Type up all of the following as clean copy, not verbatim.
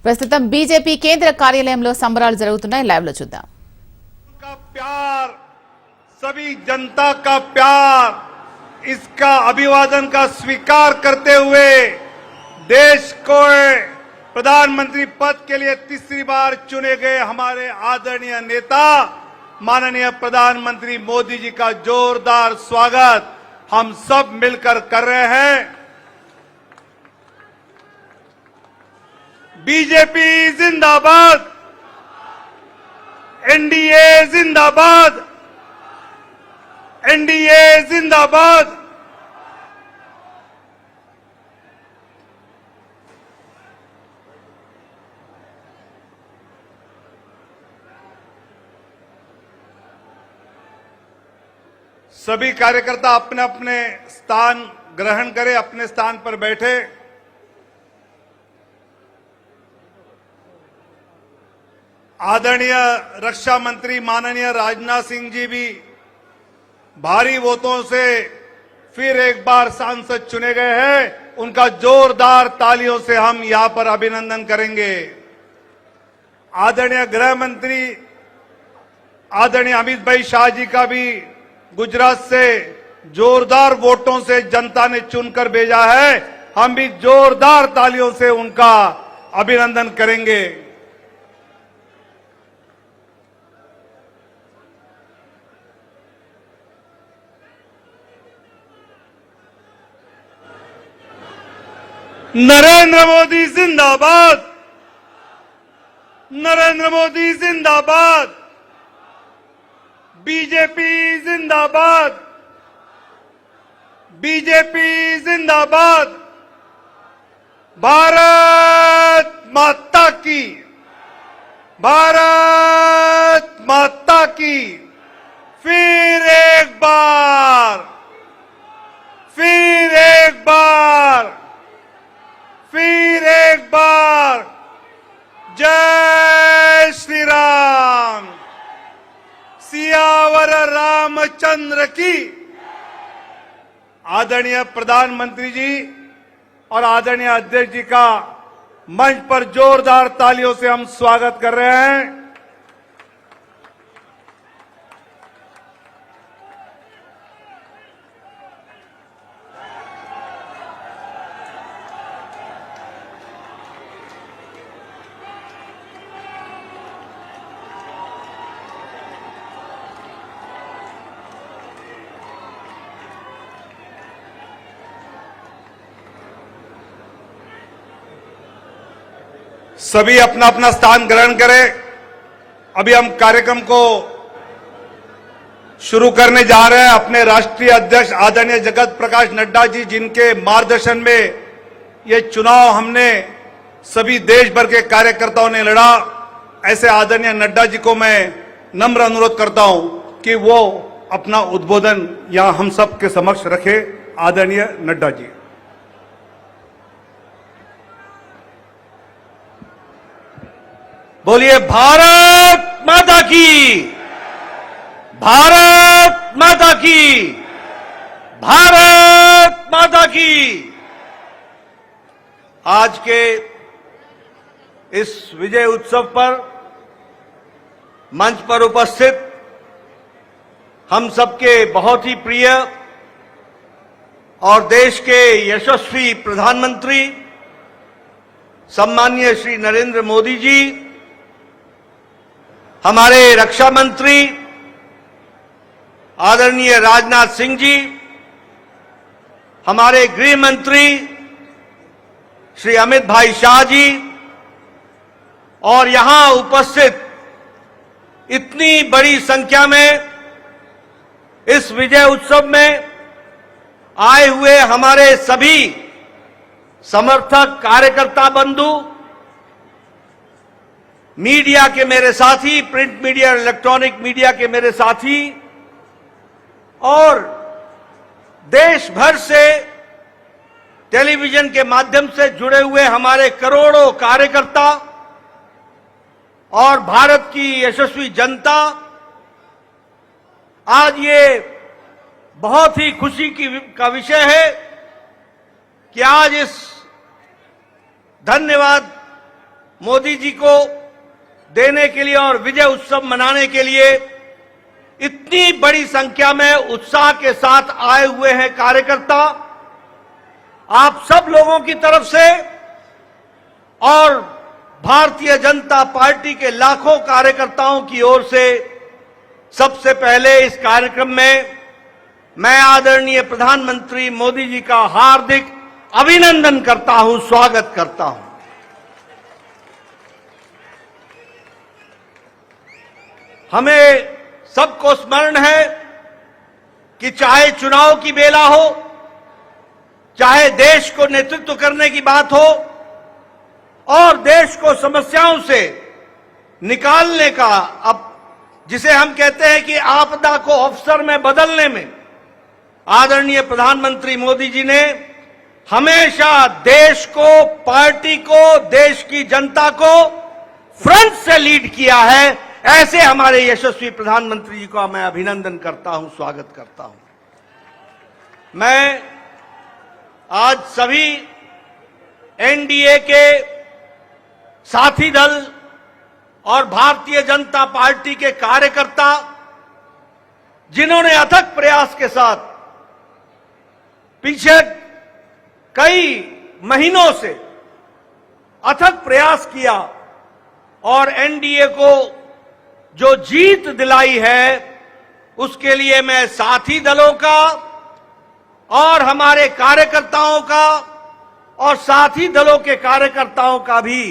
ప్రస్తుతం బీజేపీ కేంద్ర కార్యాలయంలో సంబరాలు జరుగుతున్నాయి. లైవ్ లో చూద్దాం. प्यार, सभी जनता का प्यार, इसका अभिवादन का स्वीकार करते हुए देश को प्रधानमंत्री पद के लिए तीसरी बार चुने गए हमारे आदरणीय नेता माननीय प्रधानमंत्री मोदी जी का जोरदार स्वागत हम सब मिलकर कर रहे हैं। बीजेपी जिंदाबाद, एनडीए जिंदाबाद, एनडीए जिंदाबाद। सभी कार्यकर्ता अपने अपने स्थान ग्रहण करें, अपने स्थान पर बैठे। आदरणीय रक्षा मंत्री माननीय राजनाथ सिंह जी भी भारी वोटों से फिर एक बार सांसद चुने गए हैं। उनका जोरदार तालियों से हम यहां पर अभिनंदन करेंगे। आदरणीय गृह मंत्री आदरणीय अमित भाई शाह जी का भी गुजरात से जोरदार वोटों से जनता ने चुनकर भेजा है। हम भी जोरदार तालियों से उनका अभिनंदन करेंगे। नरेंद्र मोदी जिंदाबाद, नरेंद्र मोदी जिंदाबाद, बीजेपी जिंदाबाद, बीजेपी जिंदाबाद। भारत माता की, भारत माता की। फिर एक बार, फिर एक बार, फिर एक बार जय श्री राम, सियावर रामचंद्र की। आदरणीय प्रधानमंत्री जी और आदरणीय अध्यक्ष जी का मंच पर जोरदार तालियों से हम स्वागत कर रहे हैं। सभी अपना अपना स्थान ग्रहण करें। अभी हम कार्यक्रम को शुरू करने जा रहे हैं। अपने राष्ट्रीय अध्यक्ष आदरणीय जगत प्रकाश नड्डा जी, जिनके मार्गदर्शन में ये चुनाव हमने सभी देश भर के कार्यकर्ताओं ने लड़ा, ऐसे आदरणीय नड्डा जी को मैं नम्र अनुरोध करता हूं कि वो अपना उद्बोधन यहां हम सब के समक्ष रखे। आदरणीय नड्डा जी। बोलिए भारत माता की, भारत माता की, भारत माता की। आज के इस विजय उत्सव पर मंच पर उपस्थित हम सबके बहुत ही प्रिय और देश के यशस्वी प्रधानमंत्री सम्माननीय श्री नरेंद्र मोदी जी, हमारे रक्षा मंत्री आदरणीय राजनाथ सिंह जी, हमारे गृह मंत्री श्री अमित भाई शाह जी और यहां उपस्थित इतनी बड़ी संख्या में इस विजय उत्सव में आए हुए हमारे सभी समर्थक कार्यकर्ता बंधु, मीडिया के मेरे साथी, प्रिंट मीडिया और इलेक्ट्रॉनिक मीडिया के मेरे साथी और देश भर से टेलीविजन के माध्यम से जुड़े हुए हमारे करोड़ों कार्यकर्ता और भारत की यशस्वी जनता, आज ये बहुत ही खुशी का विषय है कि आज इस धन्यवाद मोदी जी को देने के लिए और विजय उत्सव मनाने के लिए इतनी बड़ी संख्या में उत्साह के साथ आए हुए हैं कार्यकर्ता। आप सब लोगों की तरफ से और भारतीय जनता पार्टी के लाखों कार्यकर्ताओं की ओर से सबसे पहले इस कार्यक्रम में मैं आदरणीय प्रधानमंत्री मोदी जी का हार्दिक अभिनंदन करता हूं, स्वागत करता हूं। हमें सबको स्मरण है कि चाहे चुनाव की बेला हो, चाहे देश को नेतृत्व करने की बात हो और देश को समस्याओं से निकालने का, अब जिसे हम कहते हैं कि आपदा को अवसर में बदलने में आदरणीय प्रधानमंत्री मोदी जी ने हमेशा देश को, पार्टी को, देश की जनता को फ्रंट से लीड किया है। ऐसे हमारे यशस्वी प्रधानमंत्री जी का मैं अभिनंदन करता हूं, स्वागत करता हूं। मैं आज सभी एनडीए के साथी दल और भारतीय जनता पार्टी के कार्यकर्ता, जिन्होंने अथक प्रयास के साथ पीछे कई महीनों से अथक प्रयास किया और एनडीए को जो जीत दिलाई है, उसके लिए मैं साथी दलों का और हमारे कार्यकर्ताओं का और साथी दलों के कार्यकर्ताओं का भी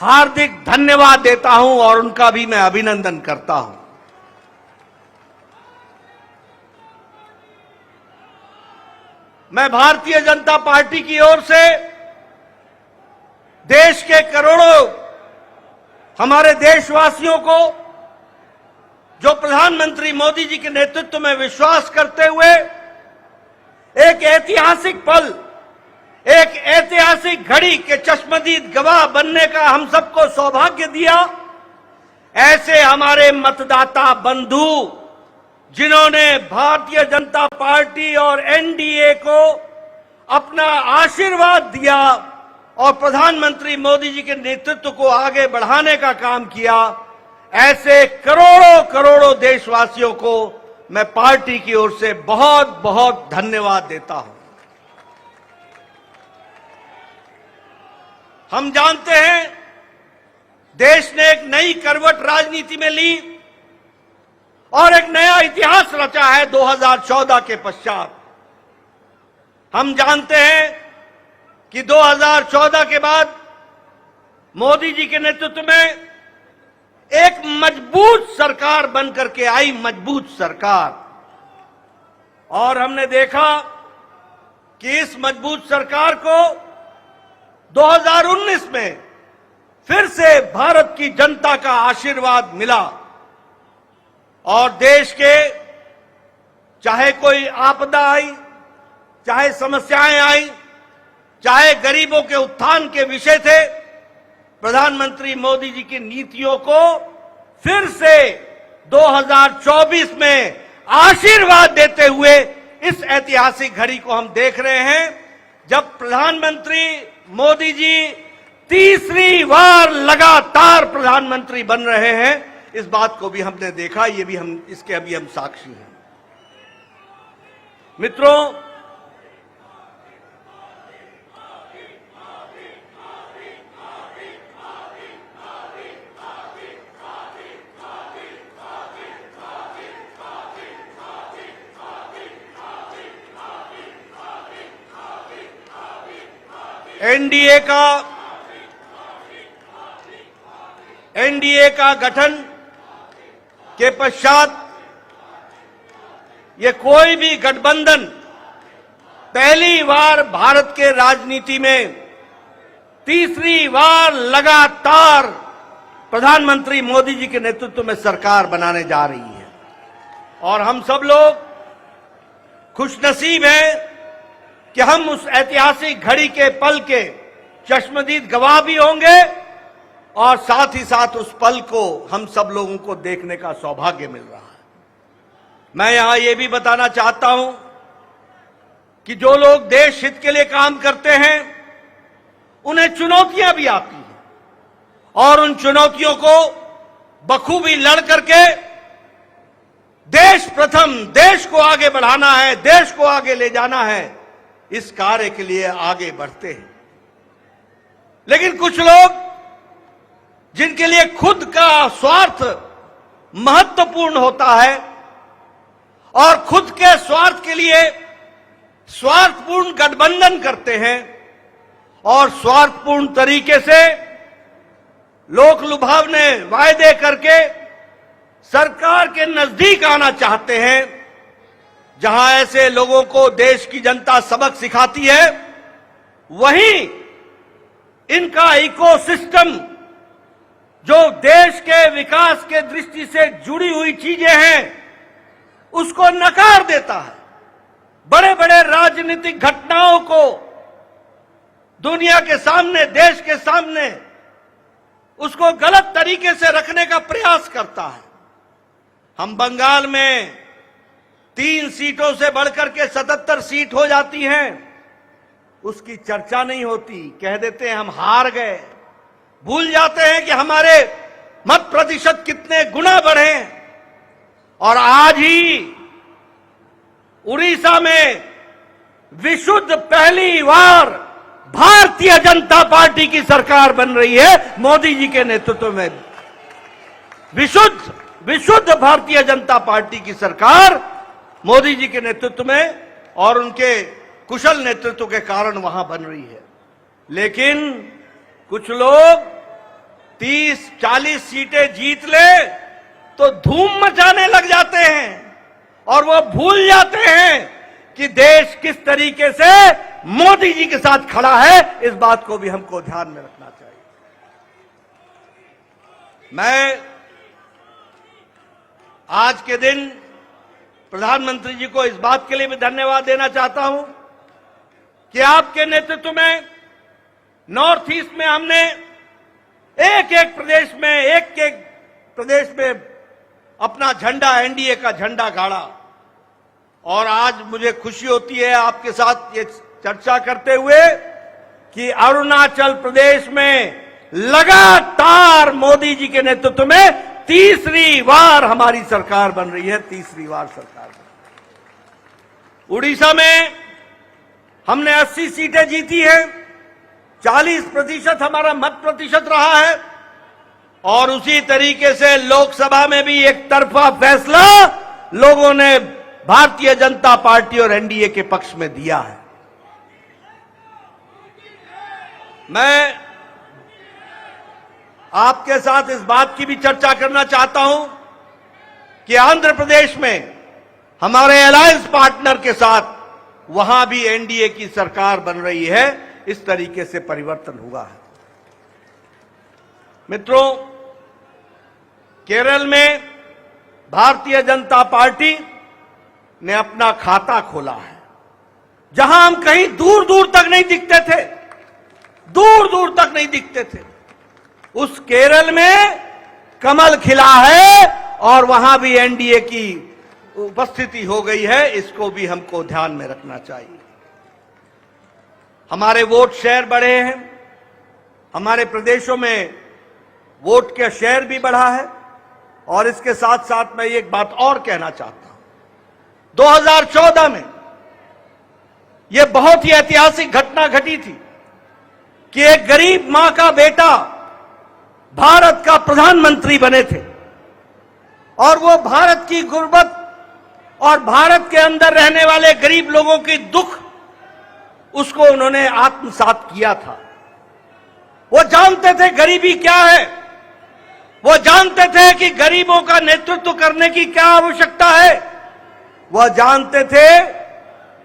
हार्दिक धन्यवाद देता हूं और उनका भी मैं अभिनंदन करता हूं। मैं भारतीय जनता पार्टी की ओर से देश के करोड़ों हमारे देशवासियों को, जो प्रधानमंत्री मोदी जी के नेतृत्व में विश्वास करते हुए एक ऐतिहासिक पल, एक ऐतिहासिक घड़ी के चश्मदीद गवाह बनने का हम सबको सौभाग्य दिया, ऐसे हमारे मतदाता बंधु, जिन्होंने भारतीय जनता पार्टी और एनडीए को अपना आशीर्वाद दिया और प्रधानमंत्री मोदी जी के नेतृत्व को आगे बढ़ाने का काम किया, ऐसे करोड़ों करोड़ों देशवासियों को मैं पार्टी की ओर से बहुत बहुत धन्यवाद देता हूं। हम जानते हैं देश ने एक नई करवट राजनीति में ली और एक नया इतिहास रचा है 2014 के पश्चात। हम जानते हैं कि 2014 के बाद मोदी जी के नेतृत्व में एक मजबूत सरकार बनकर के आई, मजबूत सरकार, और हमने देखा कि इस मजबूत सरकार को 2019 में फिर से भारत की जनता का आशीर्वाद मिला और देश के चाहे कोई आपदा आई, चाहे समस्याएं आई, चाहे गरीबों के उत्थान के विषय थे, प्रधानमंत्री मोदी जी की नीतियों को फिर से 2024 में आशीर्वाद देते हुए इस ऐतिहासिक घड़ी को हम देख रहे हैं, जब प्रधानमंत्री मोदी जी तीसरी बार लगातार प्रधानमंत्री बन रहे हैं। इस बात को भी हमने देखा, ये भी हम इसके अभी हम साक्षी हैं। मित्रों, एनडीए का गठन के पश्चात ये कोई भी गठबंधन पहली बार भारत के राजनीति में तीसरी बार लगातार प्रधानमंत्री मोदी जी के नेतृत्व में सरकार बनाने जा रही है और हम सब लोग खुशनसीब हैं कि हम उस ऐतिहासिक घड़ी के पल के चश्मदीद गवाह भी होंगे और साथ ही साथ उस पल को हम सब लोगों को देखने का सौभाग्य मिल रहा है। मैं यहां यह भी बताना चाहता हूं कि जो लोग देश हित के लिए काम करते हैं, उन्हें चुनौतियां भी आती हैं और उन चुनौतियों को बखूबी लड़ करके देश प्रथम, देश को आगे बढ़ाना है, देश को आगे ले जाना है, इस कार्य के लिए आगे बढ़ते हैं। लेकिन कुछ लोग जिनके लिए खुद का स्वार्थ महत्वपूर्ण होता है और खुद के स्वार्थ के लिए स्वार्थपूर्ण गठबंधन करते हैं और स्वार्थपूर्ण तरीके से लोक लुभावने वायदे करके सरकार के नजदीक आना चाहते हैं, जहां ऐसे लोगों को देश की जनता सबक सिखाती है, वहीं इनका इकोसिस्टम जो देश के विकास के दृष्टि से जुड़ी हुई चीजें हैं उसको नकार देता है। बड़े बड़े राजनीतिक घटनाओं को दुनिया के सामने, देश के सामने उसको गलत तरीके से रखने का प्रयास करता है। हम बंगाल में 3 सीटों से बढ़कर के 77 सीट हो जाती हैं, उसकी चर्चा नहीं होती, कह देते हैं हम हार गए। भूल जाते हैं कि हमारे मत प्रतिशत कितने गुना बढ़े। और आज ही उड़ीसा में विशुद्ध पहली बार भारतीय जनता पार्टी की सरकार बन रही है, मोदी जी के नेतृत्व में। विशुद्ध भारतीय जनता पार्टी की सरकार मोदी जी के नेतृत्व में और उनके कुशल नेतृत्व के कारण वहां बन रही है। लेकिन कुछ लोग 30-40 सीटें जीत ले तो धूम मचाने लग जाते हैं और वो भूल जाते हैं कि देश किस तरीके से मोदी जी के साथ खड़ा है। इस बात को भी हमको ध्यान में रखना चाहिए। मैं आज के दिन प्रधानमंत्री जी को इस बात के लिए भी धन्यवाद देना चाहता हूं कि आपके नेतृत्व में नॉर्थ ईस्ट में हमने एक एक प्रदेश में अपना झंडा, एनडीए का झंडा गाड़ा। और आज मुझे खुशी होती है आपके साथ ये चर्चा करते हुए कि अरुणाचल प्रदेश में लगातार मोदी जी के नेतृत्व में तीसरी बार हमारी सरकार बन रही है, तीसरी बार सरकार बन रही है। उड़ीसा में हमने 80 सीटें जीती है, 40% हमारा मत प्रतिशत रहा है और उसी तरीके से लोकसभा में भी एक तरफा फैसला लोगों ने भारतीय जनता पार्टी और एनडीए के पक्ष में दिया है। मैं आपके साथ इस बात की भी चर्चा करना चाहता हूं कि आंध्र प्रदेश में हमारे अलायंस पार्टनर के साथ वहां भी एनडीए की सरकार बन रही है। इस तरीके से परिवर्तन हुआ है। मित्रों, केरल में भारतीय जनता पार्टी ने अपना खाता खोला है, जहां हम कहीं दूर दूर तक नहीं दिखते थे, दूर दूर तक नहीं दिखते थे, उस केरल में कमल खिला है और वहां भी एनडीए की उपस्थिति हो गई है। इसको भी हमको ध्यान में रखना चाहिए। हमारे वोट शेयर बढ़े हैं, हमारे प्रदेशों में वोट का शेयर भी बढ़ा है। और इसके साथ साथ मैं एक बात और कहना चाहता हूं, 2014 में यह बहुत ही ऐतिहासिक घटना घटी थी कि एक गरीब मां का बेटा भारत का प्रधानमंत्री बने थे और वो भारत की गुर्बत और भारत के अंदर रहने वाले गरीब लोगों की दुख उसको उन्होंने आत्मसात किया था। वो जानते थे गरीबी क्या है, वो जानते थे कि गरीबों का नेतृत्व करने की क्या आवश्यकता है, वह जानते थे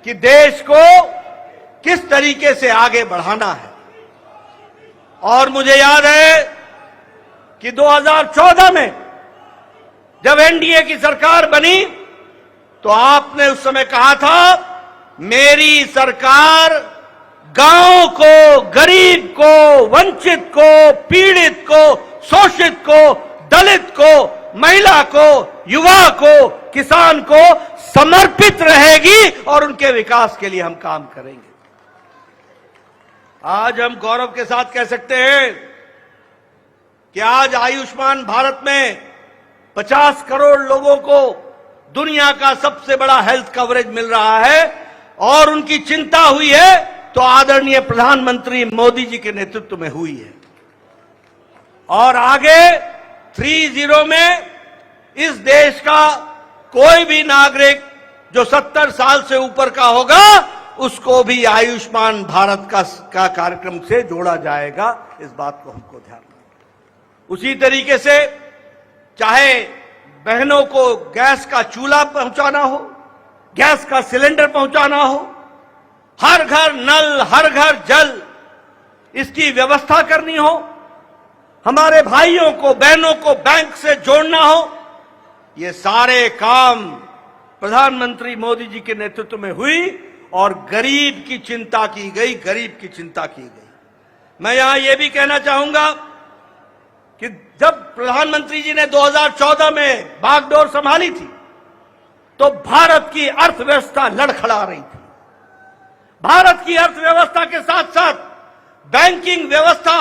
कि देश को किस तरीके से आगे बढ़ाना है। और मुझे याद है कि 2014 में जब एनडीए की सरकार बनी तो आपने उस समय कहा था, मेरी सरकार गांव को, गरीब को, वंचित को, पीड़ित को, शोषित को, दलित को, महिला को, युवा को, किसान को समर्पित रहेगी और उनके विकास के लिए हम काम करेंगे। आज हम गौरव के साथ कह सकते हैं कि आज आयुष्मान भारत में 50 करोड़ लोगों को दुनिया का सबसे बड़ा हेल्थ कवरेज मिल रहा है और उनकी चिंता हुई है तो आदरणीय प्रधानमंत्री मोदी जी के नेतृत्व में हुई है। और आगे 30 में इस देश का कोई भी नागरिक जो 70 साल से ऊपर का होगा उसको भी आयुष्मान भारत का कार्यक्रम से जोड़ा जाएगा। इस बात को हमको ध्यान रखना। उसी तरीके से चाहे बहनों को गैस का चूल्हा पहुंचाना हो, गैस का सिलेंडर पहुंचाना हो, हर घर नल, हर घर जल, इसकी व्यवस्था करनी हो, हमारे भाइयों को बहनों को बैंक से जोड़ना हो, ये सारे काम प्रधानमंत्री मोदी जी के नेतृत्व में हुई और गरीब की चिंता की गई, गरीब की चिंता की गई। मैं यहां यह भी कहना चाहूंगा कि जब प्रधानमंत्री जी ने 2014 में बागडोर संभाली थी तो भारत की अर्थव्यवस्था लड़खड़ा रही थी। भारत की अर्थव्यवस्था के साथ साथ बैंकिंग व्यवस्था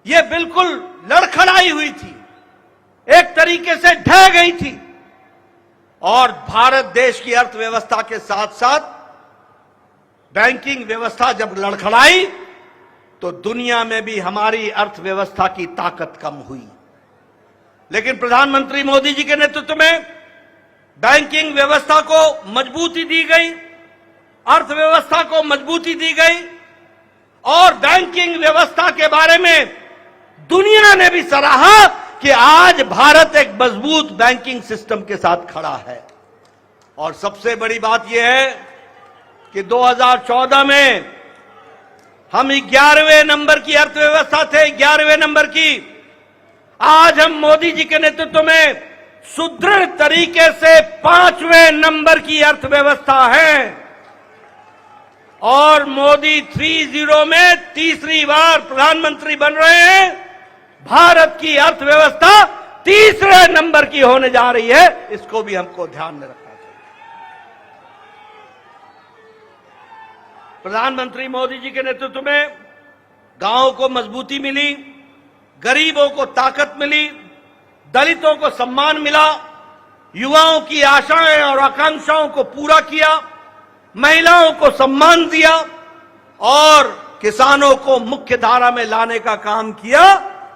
यह बिल्कुल लड़खड़ाई हुई थी, एक तरीके से ढह गई थी। और भारत देश की अर्थव्यवस्था के साथ साथ बैंकिंग व्यवस्था जब लड़खड़ाई तो दुनिया में भी हमारी अर्थव्यवस्था की ताकत कम हुई। लेकिन प्रधानमंत्री मोदी जी के नेतृत्व में बैंकिंग व्यवस्था को मजबूती दी गई, अर्थव्यवस्था को मजबूती दी गई और बैंकिंग व्यवस्था के बारे में दुनिया ने भी सराहा कि आज भारत एक मजबूत बैंकिंग सिस्टम के साथ खड़ा है। और सबसे बड़ी बात यह है कि 2014 में हम 11वें नंबर की अर्थव्यवस्था थे, 11वें नंबर की। आज हम मोदी जी के नेतृत्व में सुदृढ़ तरीके से 5वें नंबर की अर्थव्यवस्था है और मोदी 30 में तीसरी बार प्रधानमंत्री बन रहे हैं। भारत की अर्थव्यवस्था तीसरे नंबर की होने जा रही है, इसको भी हमको ध्यान में रखना चाहिए। प्रधानमंत्री मोदी जी के नेतृत्व में गांवों को मजबूती मिली, गरीबों को ताकत मिली, दलितों को सम्मान मिला, युवाओं की आशाएं और आकांक्षाओं को पूरा किया, महिलाओं को सम्मान दिया और किसानों को मुख्य धारा में लाने का काम किया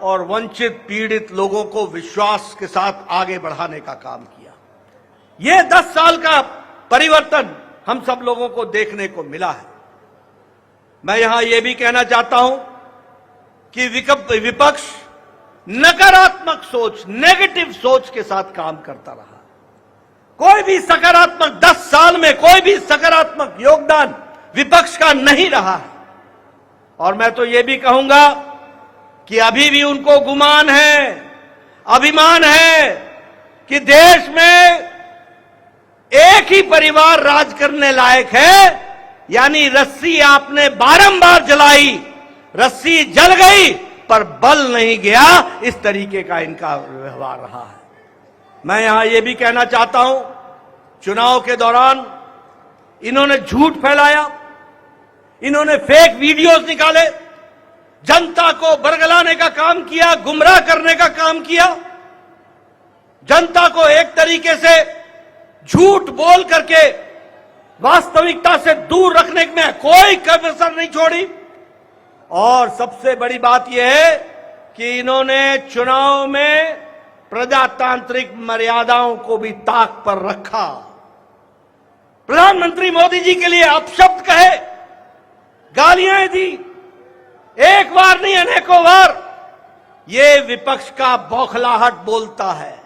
और वंचित पीड़ित लोगों को विश्वास के साथ आगे बढ़ाने का काम किया। यह 10 साल का परिवर्तन हम सब लोगों को देखने को मिला है। मैं यहां यह भी कहना चाहता हूं कि विपक्ष नकारात्मक सोच, नेगेटिव सोच के साथ काम करता रहा। कोई भी सकारात्मक 10 साल में कोई भी सकारात्मक योगदान विपक्ष का नहीं रहा है। और मैं तो यह भी कहूंगा कि अभी भी उनको गुमान है, अभिमान है कि देश में एक ही परिवार राज करने लायक है। यानी रस्सी आपने बारंबार जलाई, रस्सी जल गई पर बल नहीं गया, इस तरीके का इनका व्यवहार रहा है। मैं यहां यह भी कहना चाहता हूं, चुनाव के दौरान इन्होंने झूठ फैलाया, इन्होंने फेक वीडियोस निकाले, जनता को बरगलाने का काम किया, गुमराह करने का काम किया, जनता को एक तरीके से झूठ बोल करके वास्तविकता से दूर रखने में कोई कसर नहीं छोड़ी। और सबसे बड़ी बात यह है कि इन्होंने चुनाव में प्रजातांत्रिक मर्यादाओं को भी ताक पर रखा। प्रधानमंत्री मोदी जी के लिए अपशब्द कहे, गालियां दी, एक बार नहीं अनेकों बार। यह विपक्ष का बौखलाहट बोलता है,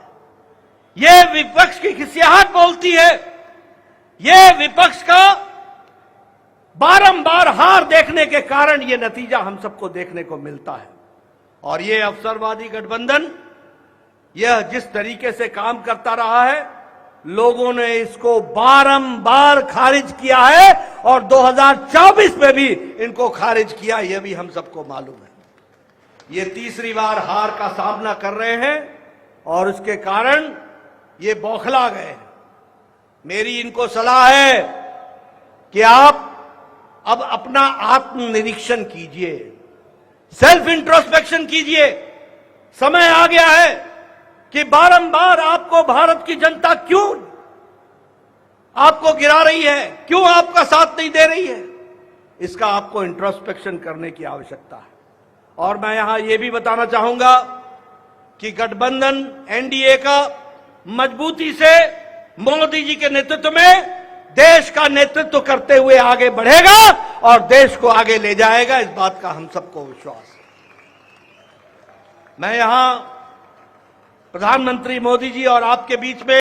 यह विपक्ष की खिसियाहट बोलती है, यह विपक्ष का बारंबार हार देखने के कारण यह नतीजा हम सबको देखने को मिलता है। और यह अवसरवादी गठबंधन यह जिस तरीके से काम करता रहा है, लोगों ने इसको बारंबार खारिज किया है और 2024 में भी इनको खारिज किया, यह भी हम सबको मालूम है। ये तीसरी बार हार का सामना कर रहे हैं और इसके कारण ये बौखला गए हैं। मेरी इनको सलाह है कि आप अब अपना आत्मनिरीक्षण कीजिए, सेल्फ इंट्रोस्पेक्शन कीजिए समय आ गया है कि बारंबार आपको भारत की जनता क्यों आपको गिरा रही है, क्यों आपका साथ नहीं दे रही है, इसका आपको इंट्रोस्पेक्शन करने की आवश्यकता है। और मैं यहां यह भी बताना चाहूंगा कि गठबंधन एनडीए का मजबूती से मोदी जी के नेतृत्व में देश का नेतृत्व करते हुए आगे बढ़ेगा और देश को आगे ले जाएगा, इस बात का हम सबको विश्वास है। मैं यहां प्रधानमंत्री मोदी जी और आपके बीच में